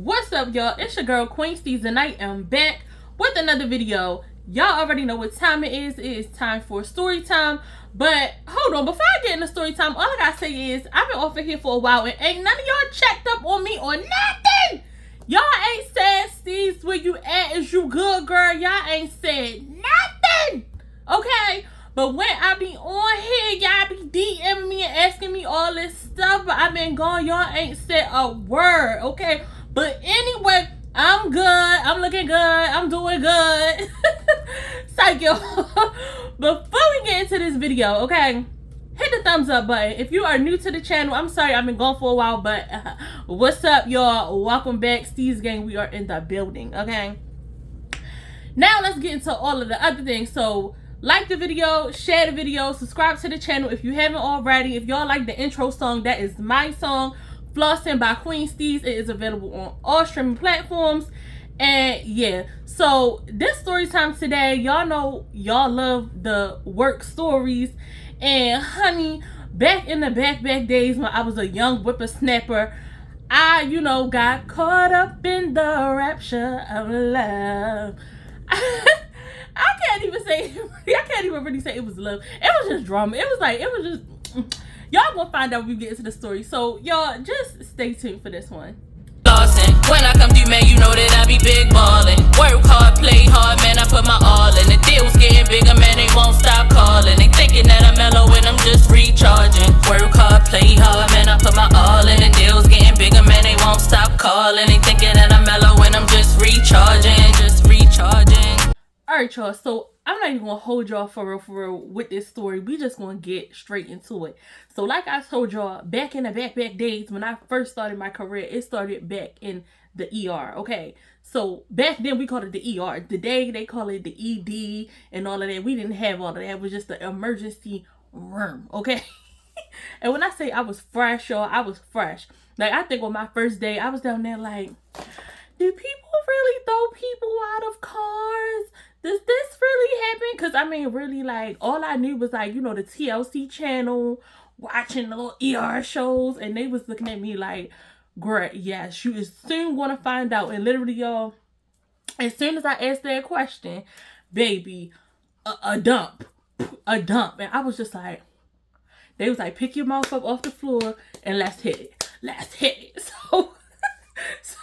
What's up, y'all? It's your girl QueensteezTV, and I am back with another video. Y'all already know what time it is. It is time for story time. But hold on, before I get into story time, all I gotta say is I've been off of here for a while and ain't none of y'all checked up on me or nothing. Y'all ain't said, Steez, where you at? Is you good, girl? Y'all ain't said nothing. Okay? But when I be on here, y'all be DMing me and asking me all this stuff, but I been gone. Y'all ain't said a word, okay? But anyway, I'm good. I'm looking good. I'm doing good. Psych, y'all. Before we get into this video, okay, hit the thumbs up button. If you are new to the channel, I'm sorry I've been gone for a while, but what's up, y'all? Welcome back. Steez Gang, we are in the building, okay? Now let's get into all of the other things. So, like the video, share the video, subscribe to the channel if you haven't already. If y'all like the intro song, that is my song, Flirtation by QueensteezTV. It is available on all streaming platforms. And yeah, so this story time today, y'all know y'all love the work stories. And honey, back in the back days when I was a young whippersnapper, I, got caught up in the rapture of love. I can't even really say it was love. It was just drama. It was just y'all gonna find out when we get into the story. So y'all just stay tuned for this one. When I come through, man, you know that I be big ballin'. Work hard, play hard, man, I put my all in. The deal's getting bigger, man, they won't stop calling. They thinking that I'm mellow and I'm just recharging. Work hard, play hard, man, I put my all in. The deal's getting bigger, man, they won't stop calling. They thinking that I'm mellow and I'm just recharging, Alright, y'all, so I'm not even gonna hold y'all for real with this story. We just gonna get straight into it. So like I told y'all, back in the back days when I first started my career, it started back in the ER, okay? So back then we called it the ER. Today they call it the ED and all of that. We didn't have all of that. It was just the emergency room, okay? And when I say I was fresh, y'all, I was fresh. Like, I think on my first day, I was down there like, do people really throw people out of cars? Does this really happen? Because, I mean, really, like, all I knew was, like, the TLC channel, watching the little ER shows, and they was looking at me like, great, yes, you is soon going to find out. And literally, y'all, as soon as I asked that question, baby, a dump. And I was just like, they was like, pick your mouth up off the floor and let's hit it.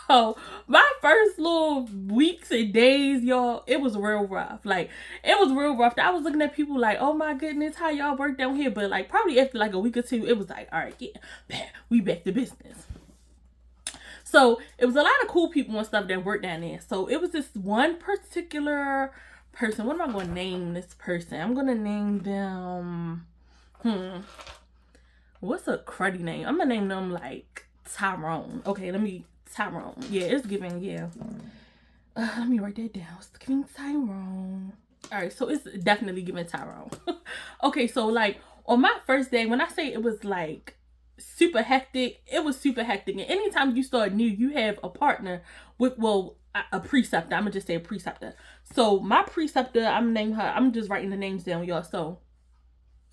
So my first little weeks and days, y'all, it was real rough. Like, it was real rough. I was looking at people like, oh my goodness, how y'all work down here? But like, probably after like a week or two, it was like, all right, yeah, we back to business. So it was a lot of cool people and stuff that worked down there. So it was this one particular person. What am I going to name this person? I'm going to name them, what's a cruddy name? I'm going to name them like Tyrone. Okay, Tyrone. Yeah, it's giving, yeah. Let me write that down. It's giving Tyrone. Alright, so it's definitely giving Tyrone. Okay, so like on my first day, when I say it was like super hectic, it was super hectic. And anytime you start new, you have a partner with, well, a preceptor. I'm gonna just say a preceptor. So my preceptor, I'm gonna name her. I'm just writing the names down, y'all. So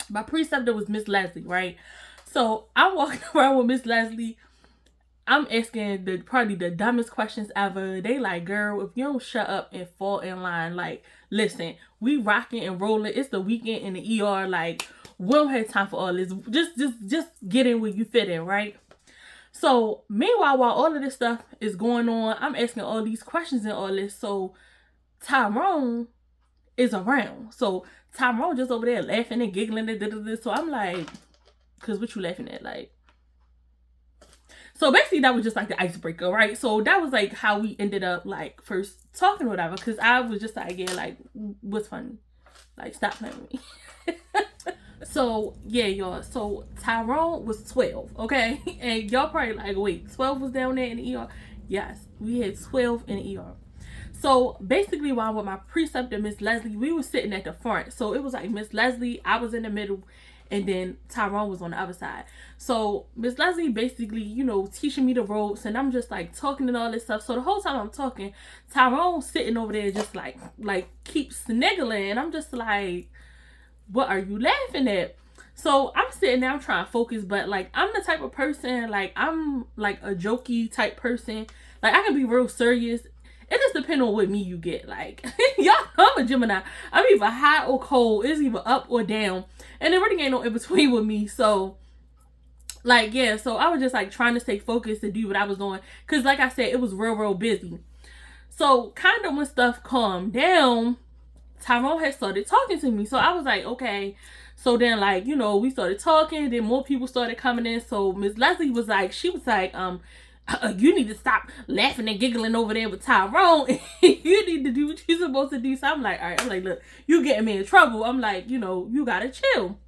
my preceptor was Miss Leslie, right? So I'm walking around with Miss Leslie. I'm asking probably the dumbest questions ever. They like, girl, if you don't shut up and fall in line, like, listen, we rocking and rolling. It's the weekend in the ER. Like, we don't have time for all this. Just get in where you fit in, right? So meanwhile, while all of this stuff is going on, I'm asking all these questions and all this. So Tyrone is around. So Tyrone just over there laughing and giggling and so I'm like, cause what you laughing at, like? So basically that was just like the icebreaker, right? So that was like how we ended up like first talking or whatever. Cause I was just like, yeah, like, what's funny? Like, stop playing with me. So yeah, y'all. So Tyrone was 12, okay? And y'all probably like, wait, 12 was down there in the ER? Yes, we had 12 in the ER. So basically while with my preceptor, Miss Leslie, we were sitting at the front. So it was like Miss Leslie, I was in the middle, and then Tyrone was on the other side. So Miss Leslie basically, teaching me the ropes, and I'm just like talking and all this stuff. So the whole time I'm talking, Tyrone's sitting over there just like keep sniggling. And I'm just like, what are you laughing at? So I'm sitting there, I'm trying to focus, but like, I'm the type of person, like, I'm like a jokey type person. Like, I can be real serious. It just depends on what me you get. Like, y'all, I'm a Gemini. I'm either hot or cold. It's either up or down. And there really ain't no in between with me. So, like, yeah. So, I was just, like, trying to stay focused to do what I was doing. Because, like I said, it was real busy. So, kind of when stuff calmed down, Tyrone had started talking to me. So, I was like, okay. So, then, like, you know, we started talking. Then more people started coming in. So, Miss Leslie was like, you need to stop laughing and giggling over there with Tyrone. You need to do what you're supposed to do. So I'm like, all right. I'm like, look, you getting me in trouble. I'm like, you know, you gotta chill.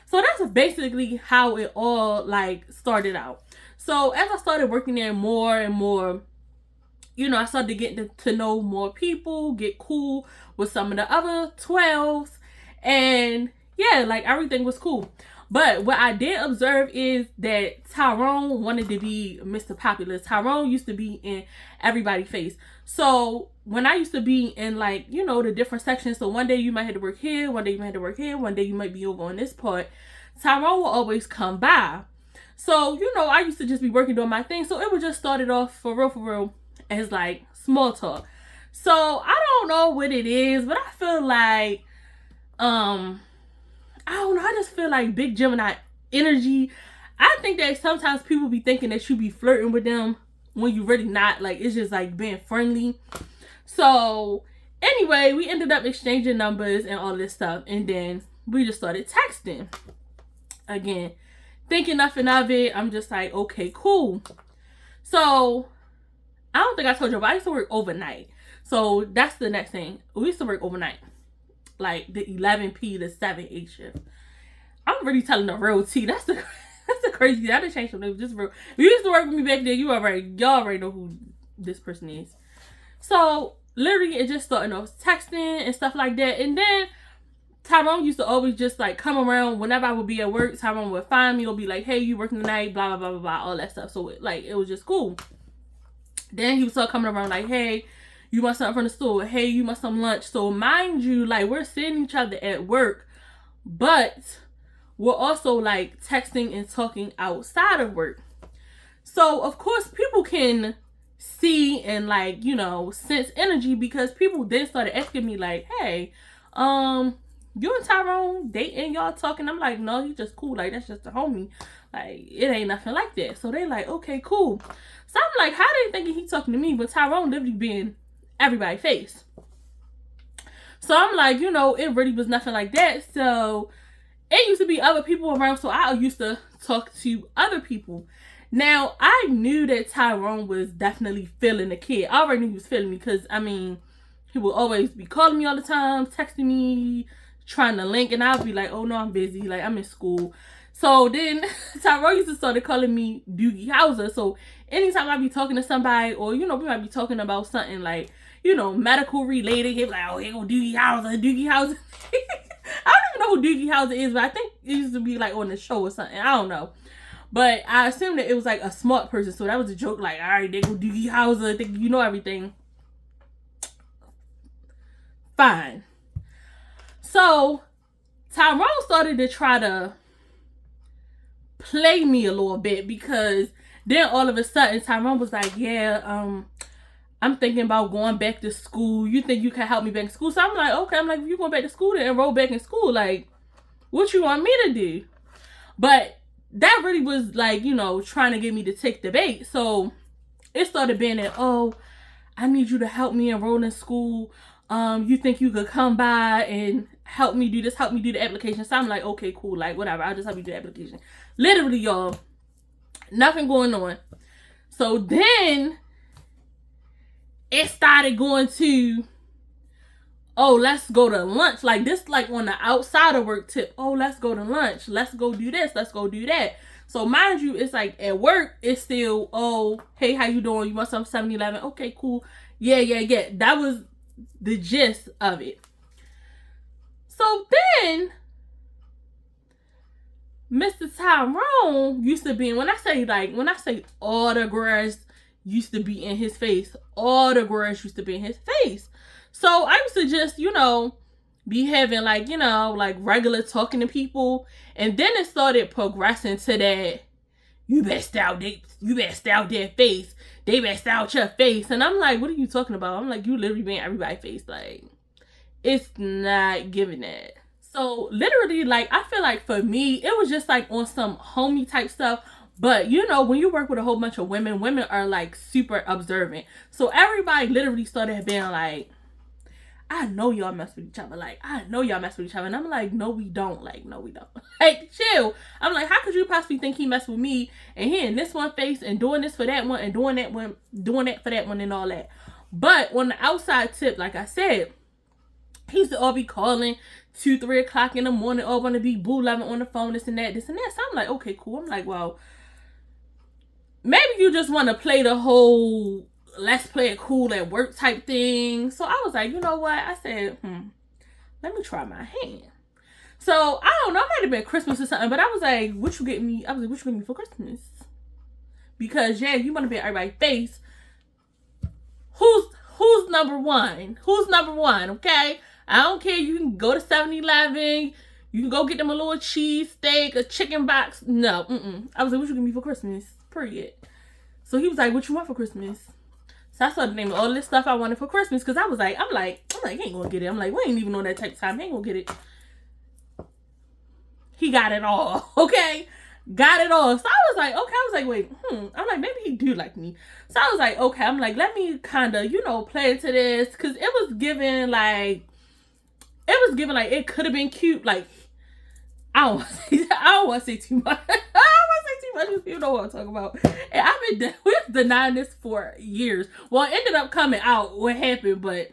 So that's basically how it all like started out. So as I started working there more and more, you know, I started getting to know more people, get cool with some of the other 12s, and yeah, like everything was cool. But what I did observe is that Tyrone wanted to be Mr. Popular. Tyrone used to be in everybody's face. So when I used to be in, like, you know, the different sections, so one day you might have to work here, one day you might have to work here, one day you might be over on this part, Tyrone will always come by. So, you know, I used to just be working doing my thing. So it would just started off for real as like small talk. So I don't know what it is, but I feel like, I don't know. I just feel like big Gemini energy. I think that sometimes people be thinking that you be flirting with them when you really not. Like, it's just like being friendly. So anyway, we ended up exchanging numbers and all this stuff. And then we just started texting. Again, thinking nothing of it. I'm just like, okay, cool. So I don't think I told you, but I used to work overnight. So that's the next thing. We used to work overnight. Like the 11p to 7 shift. I'm really telling the real tea. That's the crazy. I didn't change some names. Just real. You used to work with me back there. Y'all already know who this person is. So literally, it just started off texting and stuff like that. And then Tyrone used to always just like come around whenever I would be at work. Tyrone would find me. Or be like, "Hey, you working tonight?" Blah blah blah blah blah. All that stuff. So it was just cool. Then he would start coming around like, "Hey, you want something from the store? Hey, you want some lunch?" So mind you, like, we're seeing each other at work, but we're also like texting and talking outside of work. So of course people can see and like, you know, sense energy, because people then started asking me like, "Hey, you and Tyrone dating, y'all talking?" I'm like, "No, he's just cool. Like, that's just a homie. Like, it ain't nothing like that." So they like, "Okay, cool." So I'm like, how they thinking he talking to me, but Tyrone literally being everybody's face? So I'm like, you know, it really was nothing like that. So it used to be other people around, so I used to talk to other people. Now, I knew that Tyrone was definitely feeling the kid. I already knew he was feeling me, because, I mean, he would always be calling me all the time, texting me, trying to link, and I'll be like, "Oh, no, I'm busy. Like, I'm in school." So then Tyrone used to start calling me Doogie Howser. So anytime I be talking to somebody, or, you know, we might be talking about something like, you know, medical related, he'd be like, "Oh, here go Doogie Howser, Doogie Howser." I don't even know who Doogie Howser is, but I think it used to be like on the show or something. I don't know. But I assumed that it was like a smart person. So that was a joke, like, "All right, there go Doogie Howser, think you know everything." Fine. So Tyrone started to try to play me a little bit, because then all of a sudden Tyrone was like, "Yeah, I'm thinking about going back to school. You think you can help me back in school?" So I'm like, okay. I'm like, "If you're going back to school, then enroll back in school. Like, what you want me to do?" But that really was like, you know, trying to get me to take the bait. So it started being that, "Oh, I need you to help me enroll in school. You think you could come by and help me do this, help me do the application?" So I'm like, okay, cool. Like, whatever. I'll just help you do the application. Literally, y'all, nothing going on. So then it started going to, "Oh, let's go to lunch." Like, this, like, on the outside of work tip. "Oh, let's go to lunch. Let's go do this. Let's go do that." So mind you, it's like at work, it's still, "Oh, hey, how you doing? You want some 7-Eleven? Okay, cool. Yeah. That was the gist of it. So then Mr. Tyrone used to be, when I say all the girls used to be in his face, all the girls used to be in his face. So I used to just, you know, be having like, you know, like regular talking to people. And then it started progressing to that, you better stay out their face. They better stay out your face. And I'm like, what are you talking about? I'm like, you literally being everybody's face. Like, it's not giving that. So literally, like, I feel like for me, it was just like on some homie type stuff. But you know, when you work with a whole bunch of women, women are like super observant. So everybody literally started being like, I know y'all mess with each other. Like, I know y'all mess with each other. And I'm like, no, we don't. Like, no, we don't. Like, chill. I'm like, how could you possibly think he messed with me and he in this one face and doing this for that one and doing that for that one and all that. But on the outside tip, like I said, he used to all be calling 2, 3 o'clock in the morning, all want to be boo loving on the phone, this and that. So I'm like, okay, cool. I'm like, well, maybe you just want to play the whole let's play it cool at work type thing. So I was like, you know what? I said, let me try my hand. So I don't know, it might have been Christmas or something, but I was like, what you get me? I was like, what you get me for Christmas? Because yeah, you want to be at everybody's face. Who's number one? Who's number one? Okay, I don't care. You can go to 7-Eleven. You can go get them a little cheese steak, a chicken box. No, I was like, what you get me for Christmas? Period. So he was like, what you want for Christmas? So I started naming all this stuff I wanted for Christmas because I'm like, he ain't gonna get it. I'm like, we ain't even on that type of time. He ain't gonna get it. He got it all, okay? Got it all. So I was like, okay. I was like, wait, I'm like, maybe he do like me. So I was like, okay. I'm like, let me kind of, you know, play into this because it was giving like, it could have been cute. Like, I don't want to say too much. You know what I'm talking about. And we've denying this for years. Well, it ended up coming out what happened, but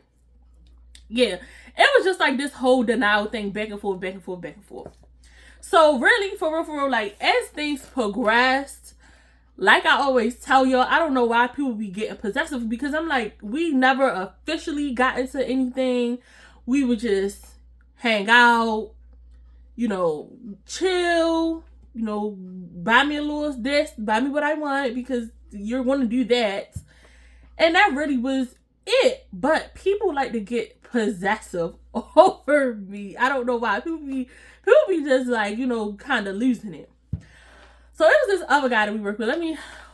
yeah, it was just like this whole denial thing, back and forth. So really, for real, like as things progressed, like I always tell y'all, I don't know why people be getting possessive because I'm like, we never officially got into anything. We would just hang out, you know, chill. You know, buy me a little this, buy me what I want because you're going to do that. And that really was it. But people like to get possessive over me. I don't know why. People be just like, you know, kind of losing it. So it was this other guy that we work with.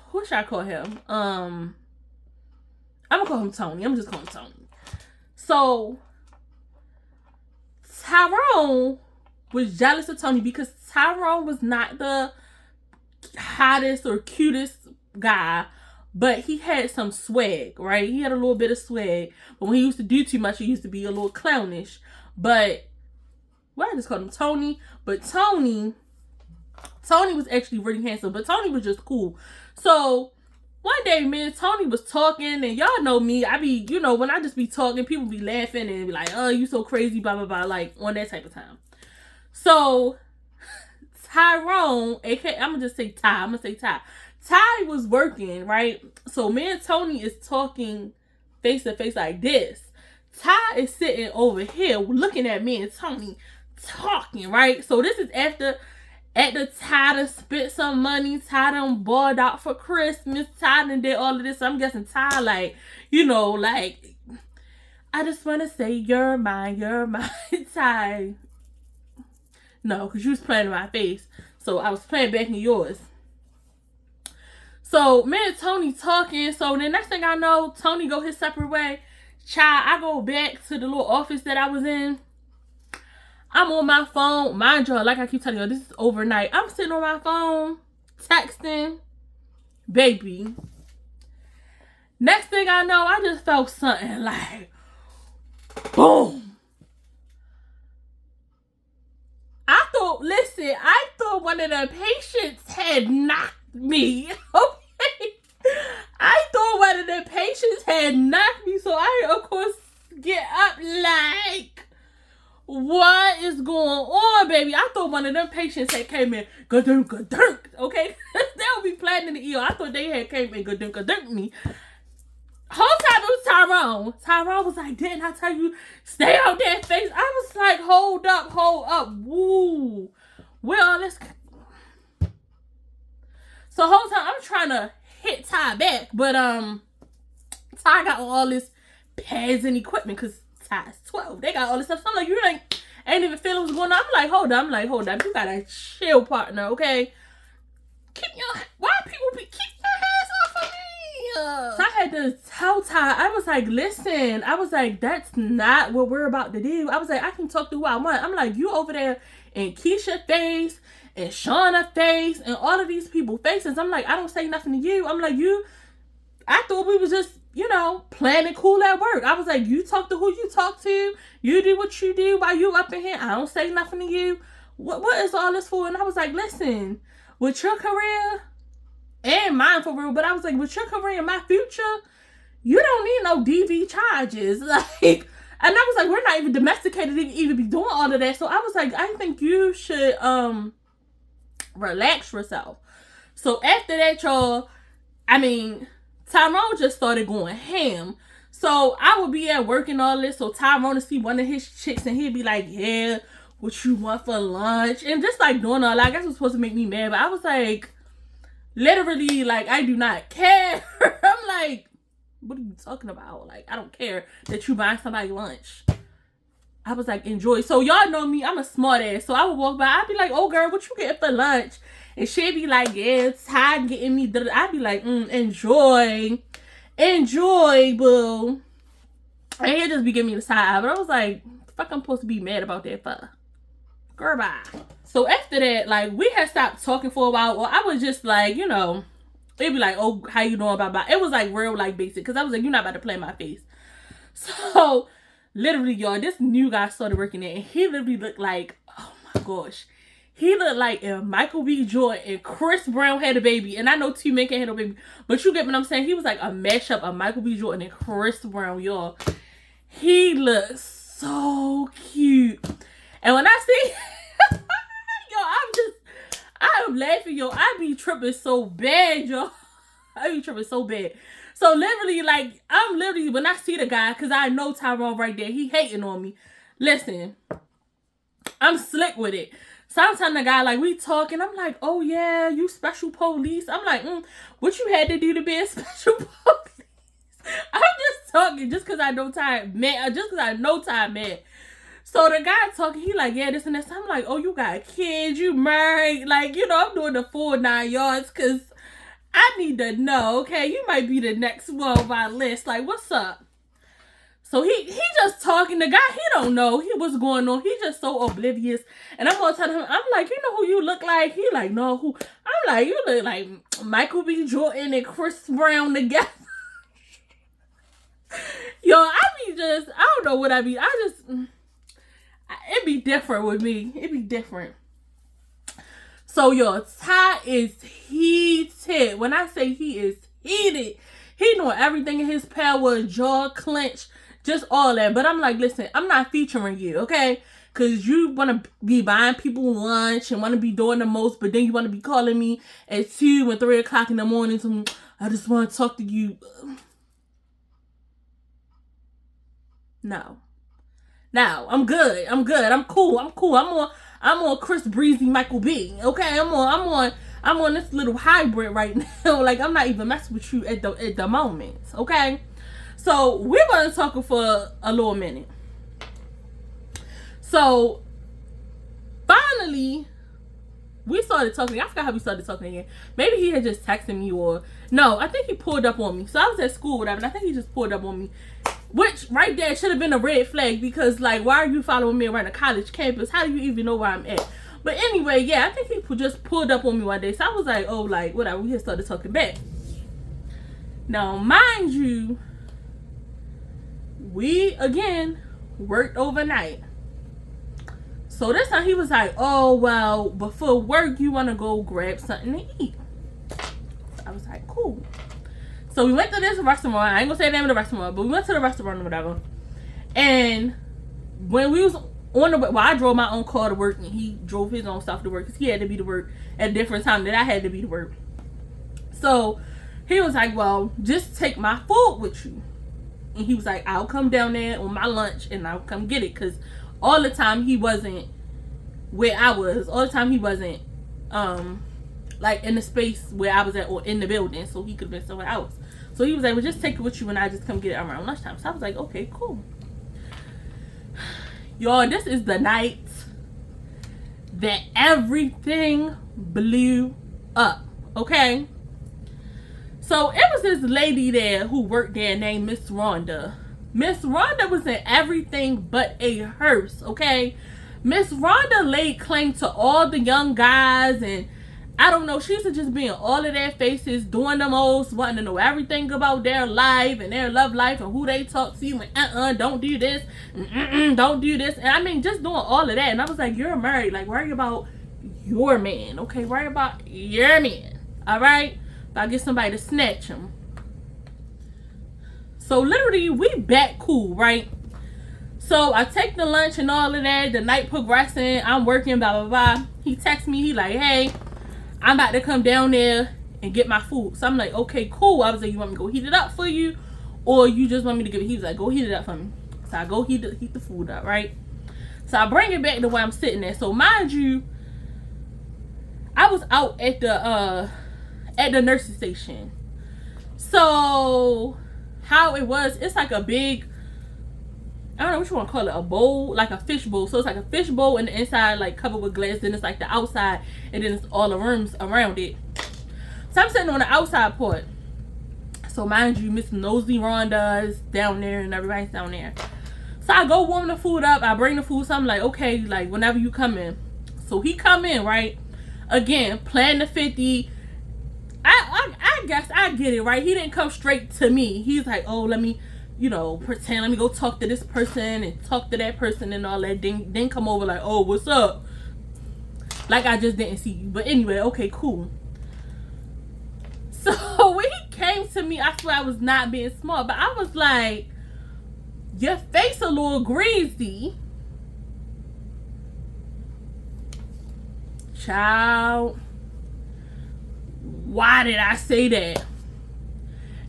What should I call him? I'm going to call him Tony. I'm just calling him Tony. So Tyrone was jealous of Tony because Tyrone was not the hottest or cutest guy, but he had some swag, right? He had a little bit of swag, but when he used to do too much, he used to be a little clownish. But, well, I just called him Tony, but Tony was actually really handsome, but Tony was just cool. So one day, me and Tony was talking, and y'all know me, I be, you know, when I just be talking, people be laughing and be like, oh, you so crazy, blah, blah, blah, like on that type of time. So Tyrone, aka, I'm gonna say Ty. Ty was working, right? So me and Tony is talking face to face like this. Ty is sitting over here looking at me and Tony talking, right? So this is after Ty done spent some money. Ty done balled out for Christmas. Ty done did all of this. So I'm guessing Ty, like, you know, like, I just want to say you're mine, Ty. No, because you was playing in my face. So I was playing back in yours. So me and Tony talking. So the next thing I know, Tony go his separate way. Child, I go back to the little office that I was in. I'm on my phone. Mind you, like I keep telling you, this is overnight. I'm sitting on my phone, texting, baby. Next thing I know, I just felt something like, boom. I thought one of the patients had knocked me. Okay. I thought one of the patients had knocked me. So I, of course, get up like, what is going on, baby? I thought one of them patients had came in, gadunk, okay? They'll be playing in the ER. I thought they had came in, gadunk me. Whole time it was Tyrone. Tyrone was like, didn't I tell you, stay out that face? I was like, hold up. Woo. Where all this? So whole time I'm trying to hit Ty back, but Ty got all this pads and equipment because Ty's 12. They got all this stuff. So I'm like, you ain't even feeling what's going on. I'm like, hold up. You gotta chill, partner, okay? Why So I had to tell Ty, I was like, listen, I was like, that's not what we're about to do. I was like, I can talk to who I want. I'm like, you over there in Keisha face and Shauna face and all of these people faces. I'm like, I don't say nothing to you. I'm like, I thought we was just, you know, playing it cool at work. I was like, you talk to who you talk to. You do what you do while you up in here. I don't say nothing to you. What is all this for? And I was like, listen, with your career and mine for real, but I was like, with your career and my future, you don't need no DV charges. Like, and I was like, we're not even domesticated to even be doing all of that. So I was like, I think you should relax yourself. So after that, y'all, I mean, Tyrone just started going ham. So I would be at work and all this. So Tyrone would see one of his chicks and he'd be like, yeah, what you want for lunch? And just like doing all that. I guess it was supposed to make me mad. But I was like, literally, like, I do not care. I'm like, what are you talking about? Like, I don't care that you buying somebody lunch. I was like, enjoy. So y'all know me, I'm a smart ass. So I would walk by, I'd be like, oh girl, what you getting for lunch? And she'd be like, yeah, it's Ty getting me. I'd be like, enjoy, boo. And he'd just be giving me the side eye. But I was like, the fuck I'm supposed to be mad about that for? Girl, bye. So after that, like, we had stopped talking for a while. Or I was just like, you know, it'd be like, oh, how you doing? Blah, blah. It was like real, like, basic. Because I was like, you're not about to play in my face. So literally, y'all, this new guy started working there. And he literally looked like, oh my gosh. He looked like if Michael B. Jordan and Chris Brown had a baby. And I know two men can't have a baby. But you get what I'm saying? He was like a mashup of Michael B. Jordan and Chris Brown, y'all. He looked so cute. And when I see... I'm laughing, yo. I be tripping so bad, yo. I be tripping so bad. So literally, like, I'm literally, when I see the guy, because I know Tyrone right there, he hating on me. Listen, I'm slick with it. Sometimes the guy, like, we talking, I'm like, oh yeah, you special police. I'm like, what you had to do to be a special police? I'm just talking just because I know Ty mad. Just because I know Ty mad. So the guy talking, he like, yeah, this and this. I'm like, oh, you got kids, you married. Like, you know, I'm doing the full 9 yards because I need to know, okay? You might be the next one on my list. Like, what's up? So he just talking. The guy, he don't know what's going on. He just so oblivious. And I'm going to tell him, I'm like, you know who you look like? He like, no, who? I'm like, you look like Michael B. Jordan and Chris Brown together. Yo, I don't know what I be. It be different with me. It be different. So, yo, Ty is heated. When I say he is heated, he doing everything in his power, jaw clench, just all that. But I'm like, listen, I'm not featuring you, okay? Because you want to be buying people lunch and want to be doing the most, but then you want to be calling me at 2 and 3 o'clock in the morning. So I just want to talk to you. No, I'm good. I'm cool. I'm on Chris Breezy, Michael B. Okay, I'm on this little hybrid right now. Like, I'm not even messing with you at the moment. Okay, so we're gonna talk for a little minute. So finally, we started talking. I forgot how we started talking again. Maybe he had just texted me, or no, I think he pulled up on me. So I was at school, whatever, and I think he just pulled up on me. Which, right there, should have been a red flag, because, like, why are you following me around a college campus? How do you even know where I'm at? But anyway, yeah, I think he just pulled up on me one day. So I was like, oh, like, whatever. We just started talking back. Now, mind you, we, again, worked overnight. So this time he was like, oh, well, before work, you want to go grab something to eat. So I was like, cool. So we went to this restaurant. I ain't gonna say the name of the restaurant, but we went to the restaurant or whatever. And when we was on the way, well, I drove my own car to work, and he drove his own stuff to work, because he had to be to work at a different time that I had to be to work. So he was like, well, just take my food with you. And he was like, I'll come down there on my lunch and I'll come get it. Because all the time he wasn't where I was. All the time he wasn't like in the space where I was at, or in the building. So he could have been somewhere else. So he was like, well, just take it with you and I just come get it around lunchtime. So I was like, okay, cool. Y'all, this is the night that everything blew up. Okay? So it was this lady there who worked there named Miss Rhonda. Miss Rhonda was in everything but a hearse, okay? Miss Rhonda laid claim to all the young guys, and I don't know, she used to just be in all of their faces, doing the most, wanting to know everything about their life and their love life and who they talk to, and don't do this, don't do this. And I mean, just doing all of that. And I was like, you're married, like, worry about your man, okay? Worry about your man, all right? If I get somebody to snatch him. So literally, we back cool, right? So I take the lunch and all of that, the night progressing, I'm working, blah, blah, blah. He texts me, he like, hey, I'm about to come down there and get my food. So I'm like, okay, cool. I was like, you want me to go heat it up for you? Or you just want me to give it? He was like, go heat it up for me. So I go heat the food up, right? So I bring it back to where I'm sitting there. So mind you, I was out at the nurse's station. So how it was, it's like a big, I don't know what you want to call it, a bowl, like a fish bowl. So it's like a fish bowl and the inside like covered with glass. Then it's like the outside, and then it's all the rooms around it. So I'm sitting on the outside part. So mind you, Miss Nosy Rhonda is down there and everybody's down there. So I go warm the food up. I bring the food. So I'm like, okay, like whenever you come in. So he come in, right? Again, playing the 50. I guess I get it, right? He didn't come straight to me. He's like, oh, let me, you know, pretend, let me go talk to this person and talk to that person and all that. Then come over like, oh, what's up? Like I just didn't see you. But anyway, okay, cool. So when he came to me, I swear I was not being smart, but I was like, your face a little greasy. Child. Why did I say that?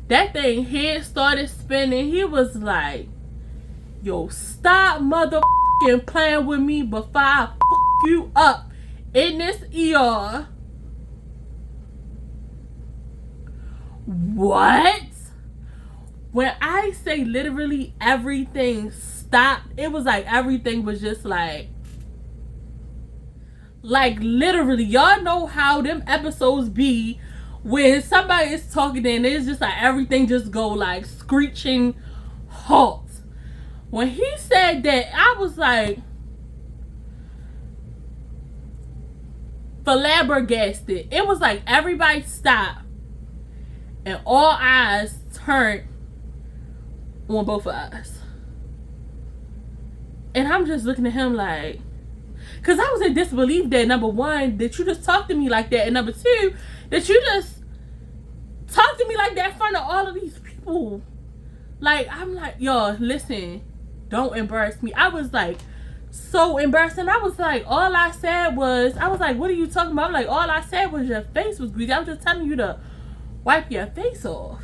That thing head started spinning. He was like, yo, stop motherfucking playing with me before I fuck you up in this ER. What? When I say literally everything stopped, it was like everything was just like literally, y'all know how them episodes be when somebody is talking and it's just like everything just go like screeching halt. When he said that, I was like flabbergasted. It was like everybody stopped and all eyes turned on both of us. And I'm just looking at him like, because I was in disbelief that, number one, that you just talked to me like that. And number two, that you just talked to me like that in front of all of these people. Like, I'm like, yo, listen, don't embarrass me. I was like, so embarrassed. And I was like, all I said was, I was like, what are you talking about? I'm like, all I said was your face was greasy. I was just telling you to wipe your face off.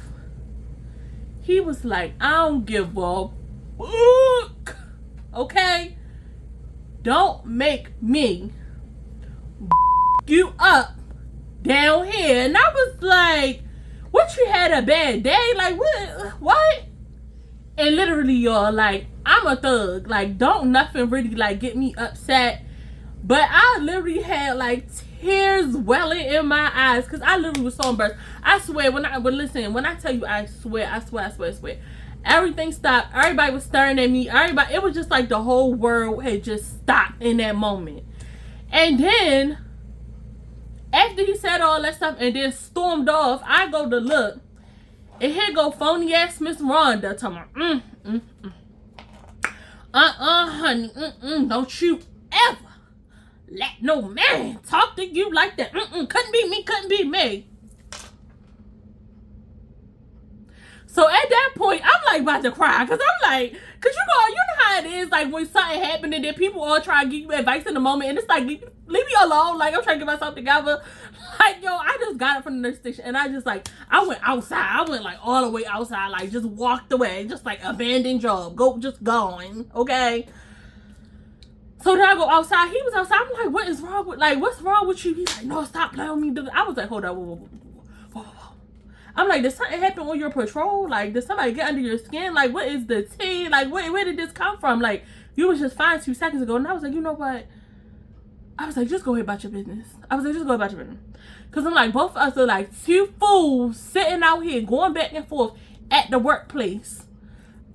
He was like, I don't give a fuck. Okay? Don't make me you up down here. And I was like, what, you had a bad day? Like, what? And literally, y'all, like, I'm a thug. Like, don't nothing really, like, get me upset. But I literally had, like, tears welling in my eyes. Because I literally was so embarrassed. I swear, when I tell you, I swear. Everything stopped. Everybody was staring at me. It was just like the whole world had just stopped in that moment. And then, after he said all that stuff and then stormed off, I go to look. And here go phony ass Miss Rhonda talking about, honey, don't you ever let no man talk to you like that. Couldn't be me. So at that point, I'm like about to cry. Because I'm like, because you know how it is, like when something happened and then people all try to give you advice in the moment. And it's like, leave me alone. Like, I'm trying to get myself together. Like, yo, I just got it from the nurse station. And I just like, I went outside. I went like all the way outside. Like, just walked away. Just like abandoned job. Just going. Okay. So then I go outside. He was outside. I'm like, what's wrong with you? He's like, no, stop playing with me. I was like, hold on. Whoa. I'm like, did something happen on your patrol? Like, did somebody get under your skin? Like, what is the tea? Like, where did this come from? Like, you was just fine 2 seconds ago. And I was like, you know what? I was like, just go ahead about your business. I was like, just go about your business. Because I'm like, both of us are like two fools sitting out here going back and forth at the workplace,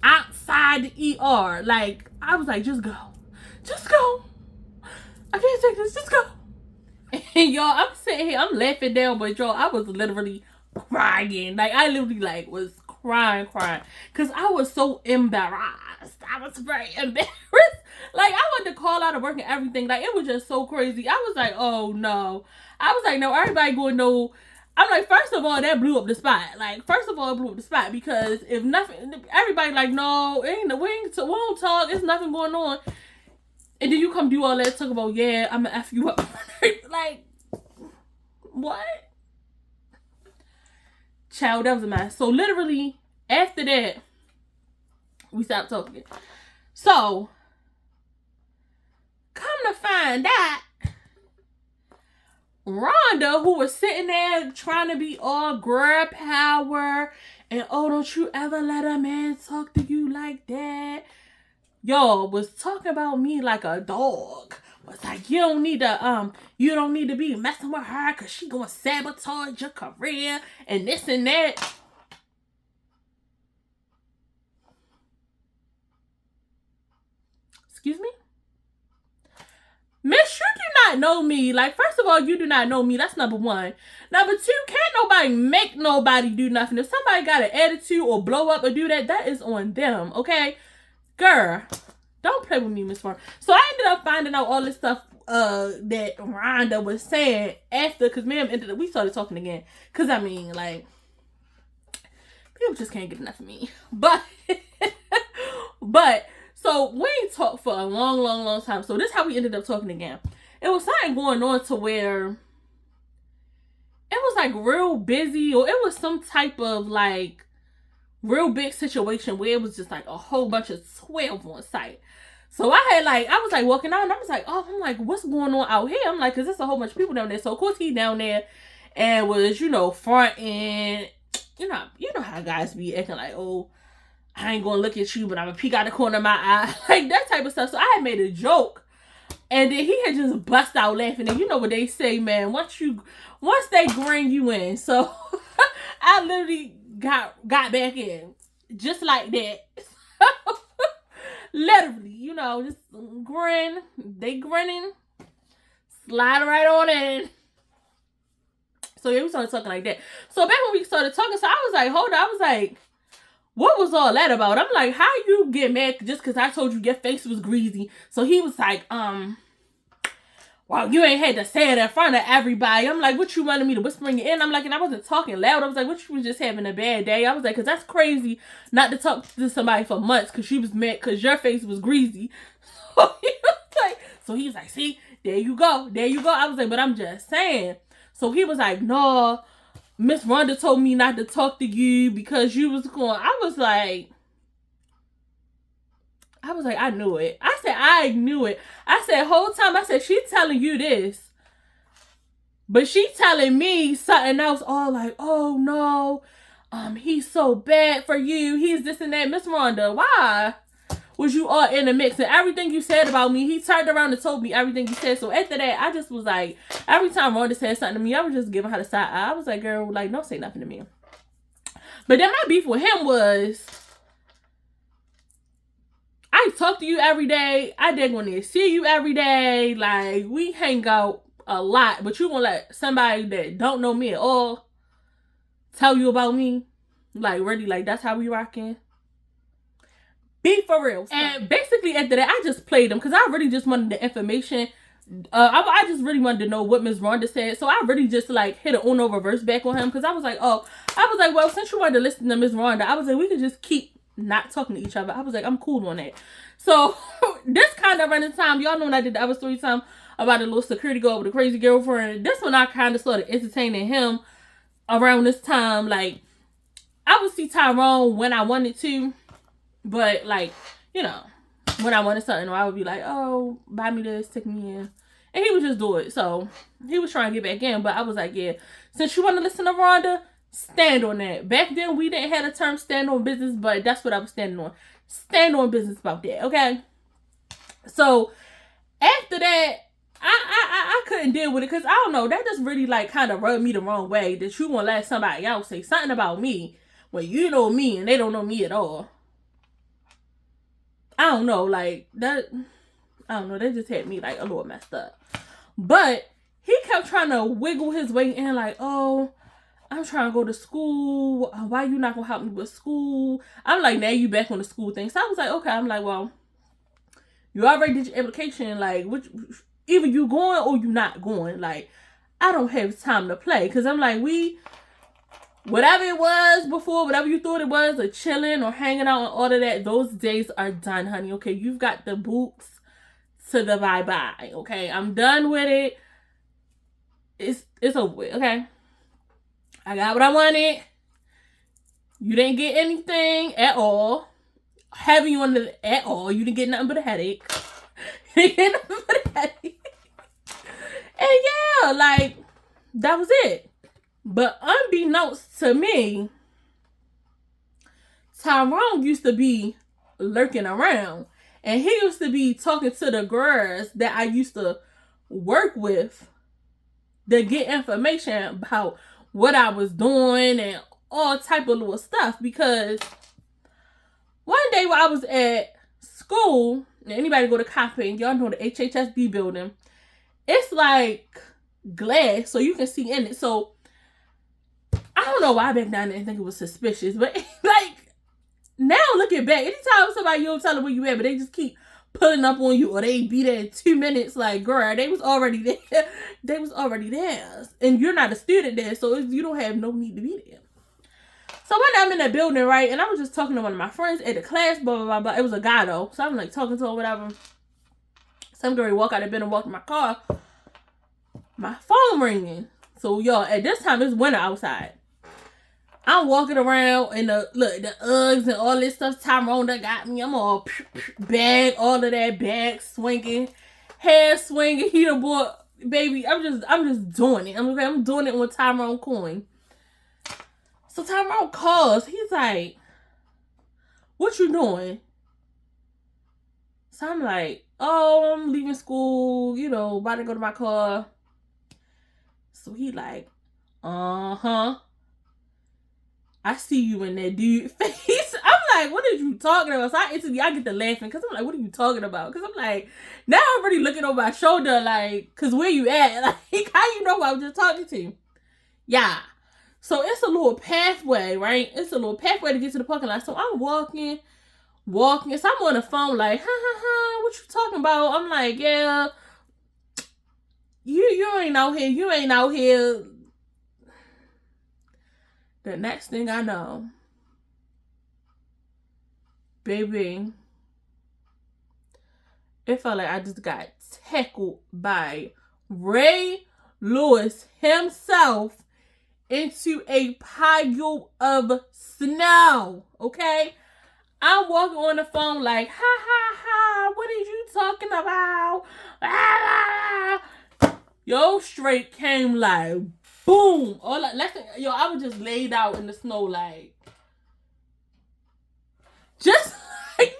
outside the ER. Like, I was like, just go. Just go. I can't take this. Just go. And y'all, I'm sitting here, I'm laughing down, but y'all, I was literally crying. Like, I literally, like, was crying. Because I was so embarrassed. I was very embarrassed. Like, I wanted to call out of work and everything. Like, it was just so crazy. I was like, oh, no. I was like, no, everybody going to know. I'm like, first of all, that blew up the spot. Like, first of all, it blew up the spot. Because if nothing, everybody like, no, we won't talk. There's nothing going on. And then you come do all that talk about, yeah, I'm going to F you up. Like, what? Child, that was a mess. So, literally, after that, we stopped talking. So, come to find out, Rhonda, who was sitting there trying to be all girl power, and, oh, don't you ever let a man talk to you like that. Y'all was talking about me like a dog. Was like, you don't need to be messing with her because she gonna sabotage your career and this and that. Excuse me? Miss, you do not know me. Like, first of all, you do not know me. That's number one. Number two, can't nobody make nobody do nothing. If somebody got an attitude or blow up or do that, that is on them, okay? Girl, don't play with me, Miss Farm. So I ended up finding out all this stuff that Rhonda was saying after, because we started talking again. Because, I mean, like, people just can't get enough of me. But, so we ain't talked for a long time. So this is how we ended up talking again. It was something going on to where it was, like, real busy, or it was some type of, like, real big situation where it was just like a whole bunch of 12 on site. So I was like walking out and I was like, oh, I'm like, what's going on out here? I'm like, cause there's a whole bunch of people down there. So of course he down there and was, fronting, you know how guys be acting like, oh, I ain't gonna look at you, but I'm gonna peek out the corner of my eye. Like that type of stuff. So I had made a joke and then he had just bust out laughing. And you know what they say, man, once they bring you in. So I literally got back in just like that. Literally, just grin. They grinning, slide right on in. So yeah, we started talking like that. So back when we started talking, so I was like, hold on. I was like, what was all that about? I'm like, how you get mad just because I told you your face was greasy? So he was like, well, you ain't had to say it in front of everybody. I'm like, what you wanted me to whisper in your ear? And I'm like, and I wasn't talking loud. I was like, what, you was just having a bad day? I was like, because that's crazy not to talk to somebody for months because she was mad because your face was greasy. So he was like, see, there you go. I was like, but I'm just saying. So he was like, no, Miss Rhonda told me not to talk to you because you was going. I was like, I knew it. I knew it. I said, whole time, I said, she telling you this. But she telling me something else. All like, oh, no. He's so bad for you. He's this and that. Miss Rhonda, why was you all in the mix? And everything you said about me, he turned around and told me everything you said. So after that, I just was like, every time Rhonda said something to me, I was just giving her the side eye. I was like, girl, like, don't say nothing to me. But then my beef with him was, I talk to you every day. I didn't want to see you every day. Like, we hang out a lot. But you gonna let somebody that don't know me at all tell you about me? Like, really, like, that's how we rocking? Be for real. And basically, after that, I just played him. Because I really just wanted the information. I just really wanted to know what Miss Rhonda said. So I really just, like, hit an Uno reverse back on him. Because I was like, well, since you wanted to listen to Miss Rhonda, I was like, we could just keep not talking to each other. I was like, I'm cool on that. So this kind of running time, y'all know when I did the other story time about the little security guard with the crazy girlfriend, this one I kind of started entertaining him around this time. Like, I would see Tyrone when I wanted to, but like, when I wanted something, or I would be like, oh, buy me this, take me in, and he would just do it. So he was trying to get back in, but I was like, yeah, since you want to listen to Rhonda, stand on that. Back then, we didn't have the term stand on business, but that's what I was standing on. Stand on business about that, okay? So, after that, I couldn't deal with it because I don't know. That just really like kind of rubbed me the wrong way that you gonna let somebody else say something about me when you know me and they don't know me at all. I don't know, like that. I don't know. That just had me like a little messed up. But he kept trying to wiggle his way in, like, oh, I'm trying to go to school. Why you not gonna help me with school? I'm like, now you back on the school thing. So I was like, okay. I'm like, well, you already did your application. Like, which either you going or you not going. Like, I don't have time to play. Because I'm like, whatever it was before, whatever you thought it was, or chilling or hanging out and all of that, those days are done, honey. Okay, you've got the boots to the bye-bye. Okay, I'm done with it. It's over with, okay? I got what I wanted. You didn't get anything at all. Having you on the at all. You didn't get nothing but a headache. You didn't get nothing but a headache. And yeah, like, that was it. But unbeknownst to me, Tyrone used to be lurking around. And he used to be talking to the girls that I used to work with to get information about what I was doing and all type of little stuff. Because one day while I was at school, and anybody go to Coppin, y'all know the HHSB building, it's like glass so you can see in it. So I don't know why back then I didn't think it was suspicious, but like now looking back, anytime somebody you don't tell them where you at, but they just keep pulling up on you, or they be there in 2 minutes, like, girl, they was already there. They was already there. And you're not a student there, so you don't have no need to be there. So one day I'm in that building, right, and I was just talking to one of my friends at the class, blah, blah, blah, blah. It was a guy, though. So I'm, like, talking to him, whatever. So I'm going to walk out of bed and walk to my car. My phone ringing. So, y'all, at this time, it's winter outside. I'm walking around and the Uggs and all this stuff. Tyrone that got me. I'm all bag, all of that bag swinging, hair swinging. He the boy, baby. I'm just doing it. I'm doing it on Tyrone coin. So Tyrone calls. He's like, "What you doing?" So I'm like, "Oh, I'm leaving school. You know, about to go to my car." So he like, "Uh-huh. I see you in that dude face." I'm like, what are you talking about? So I get to laughing because I'm like, what are you talking about? Because I'm like, now I'm really looking over my shoulder, like, because where you at? Like, how you know who I was just talking to? Yeah. So it's a little pathway, right? It's a little pathway to get to the parking lot. So I'm walking. So I'm on the phone like, what you talking about? I'm like, yeah, you ain't out here. You ain't out here. The next thing I know, baby, it felt like I just got tackled by Ray Lewis himself into a pile of snow, okay? I'm walking on the phone like, what are you talking about? Yo, straight came like, boom! All like, I was just laid out in the snow, like, just like,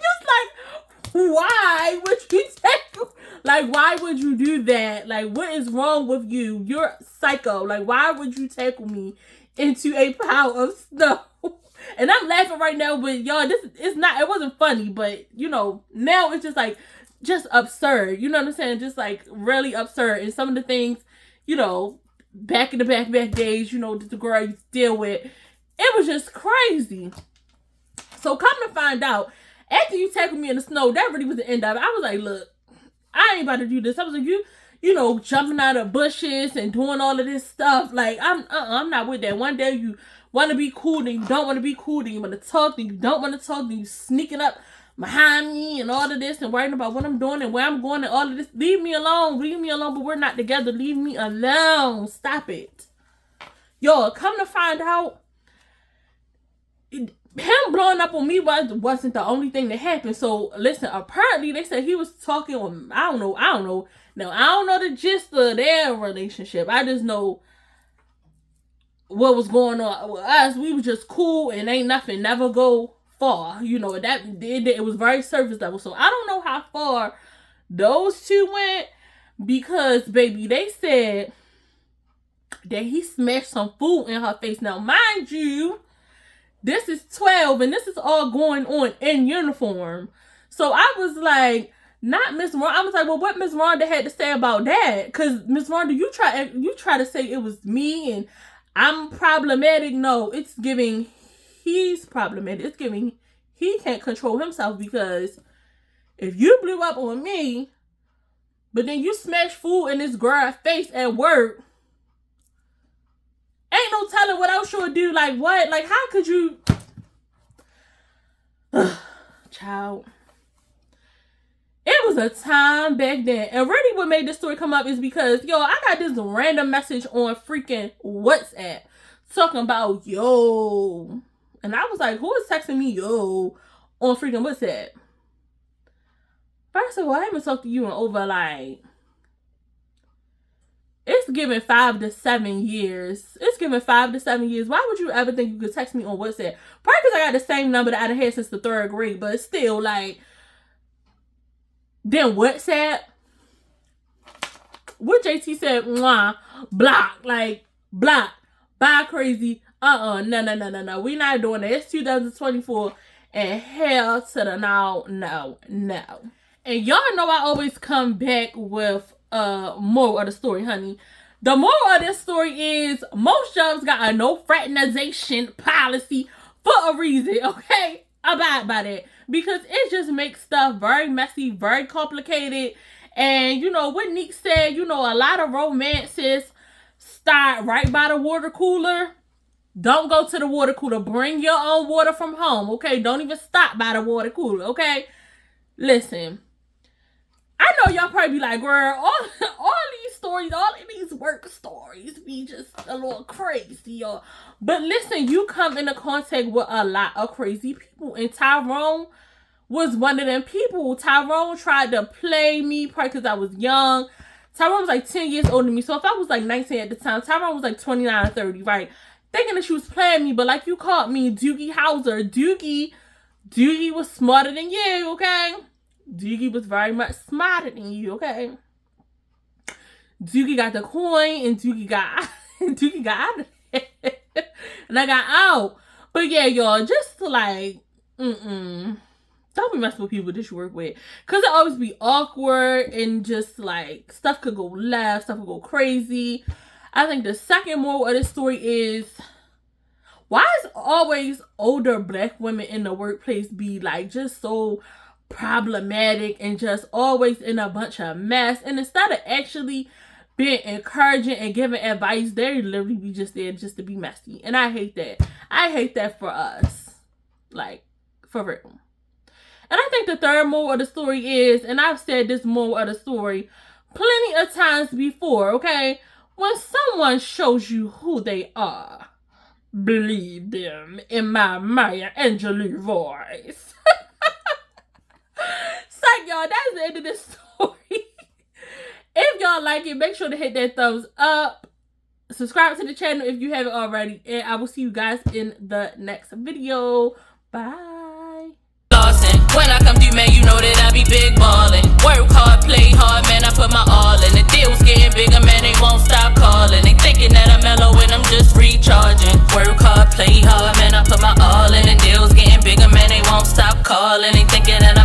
why would you tackle? Like, why would you do that? Like, what is wrong with you? You're psycho. Like, why would you tackle me into a pile of snow? And I'm laughing right now, but y'all, it wasn't funny, but you know, now it's just like, just absurd. You know what I'm saying? Just like really absurd. And some of the things, you know, back in the back days, you know, the girl you deal with, it was just crazy. So come to find out, after you tackled me in the snow, that really was the end of it. I was like, look, I ain't about to do this. I was like, you know, jumping out of bushes and doing all of this stuff. Like, I'm not with that. One day you want to be cool, then you don't want to be cool, then you want to talk, then you don't want to talk, then you sneaking up behind me and all of this and worrying about what I'm doing and where I'm going and all of this. Leave me alone, but we're not together. Leave me alone. Stop it. Y'all, come to find out, him blowing up on me wasn't the only thing that happened. So listen, apparently they said he was talking on, I don't know. Now, I don't know the gist of their relationship. I just know what was going on with us. We were just cool and ain't nothing never go far. You know, it was very surface level. So I don't know how far those two went, because, baby, they said that he smashed some food in her face. Now, mind you, this is 12 and this is all going on in uniform. So I was like, not Miss Rhonda. I was like, well, what Miss Rhonda had to say about that? Because Miss Rhonda, you try to say it was me and I'm problematic. No, it's giving he's problematic. It's giving he can't control himself, because if you blew up on me, but then you smash food in this girl's face at work, ain't no telling what else you'll do. Like, what? Like, how could you? Child. It was a time back then. And really what made this story come up is because, yo, I got this random message on freaking WhatsApp talking about, yo. And I was like, who is texting me, yo, on freaking WhatsApp? First of all, I haven't talked to you in over, like, it's given 5 to 7 years. It's given 5 to 7 years. Why would you ever think you could text me on WhatsApp? Probably because I got the same number that I've had since the 3rd grade. But still, like, then WhatsApp. What JT said, mwah, block. Like, block. Bye, crazy. No. We not doing that. It's 2024. And hell to the no. And y'all know I always come back with moral of the story, honey. The moral of this story is most jobs got a no fraternization policy for a reason, okay? Abide by that, because it just makes stuff very messy, very complicated. And you know what Nick said, you know, a lot of romances start right by the water cooler. Don't go to the water cooler. Bring your own water from home, okay? Don't even stop by the water cooler, okay? Listen, I know y'all probably be like, girl, all these stories, all of these work stories be just a little crazy, y'all. But listen, you come into contact with a lot of crazy people. And Tyrone was one of them people. Tyrone tried to play me probably because I was young. Tyrone was like 10 years older than me. So if I was like 19 at the time, Tyrone was like 29 or 30, right? Thinking that she was playing me, but like you called me Doogie Howser. Doogie was smarter than you, okay? Doogie was very much smarter than you, okay? Doogie got the coin and Doogie got out of it. And I got out. But yeah, y'all, just like, don't be messing with people that you work with. Because it always be awkward and just like stuff could go left, stuff could go crazy. I think the second moral of this story is, why is always older black women in the workplace be like just so problematic and just always in a bunch of mess? And instead of actually being encouraging and giving advice, they literally be just there just to be messy. And I hate that. I hate that for us. Like, for real. And I think the third moral of the story is, and I've said this moral of the story plenty of times before, okay? When someone shows you who they are, believe them, in my Maya Angelou voice. So y'all, that's the end of this story. If y'all like it, make sure to hit that thumbs up. Subscribe to the channel if you haven't already. And I will see you guys in the next video. Bye. When I come through, man, you know that I be big ballin'. Work hard, play hard, man, I put my all in. The deal's getting bigger, man, they won't stop calling. They thinking that I'm mellow and I'm just recharging. Work hard, play hard, man, I put my all in. The deal's getting bigger, man, they won't stop calling. They thinking that I'm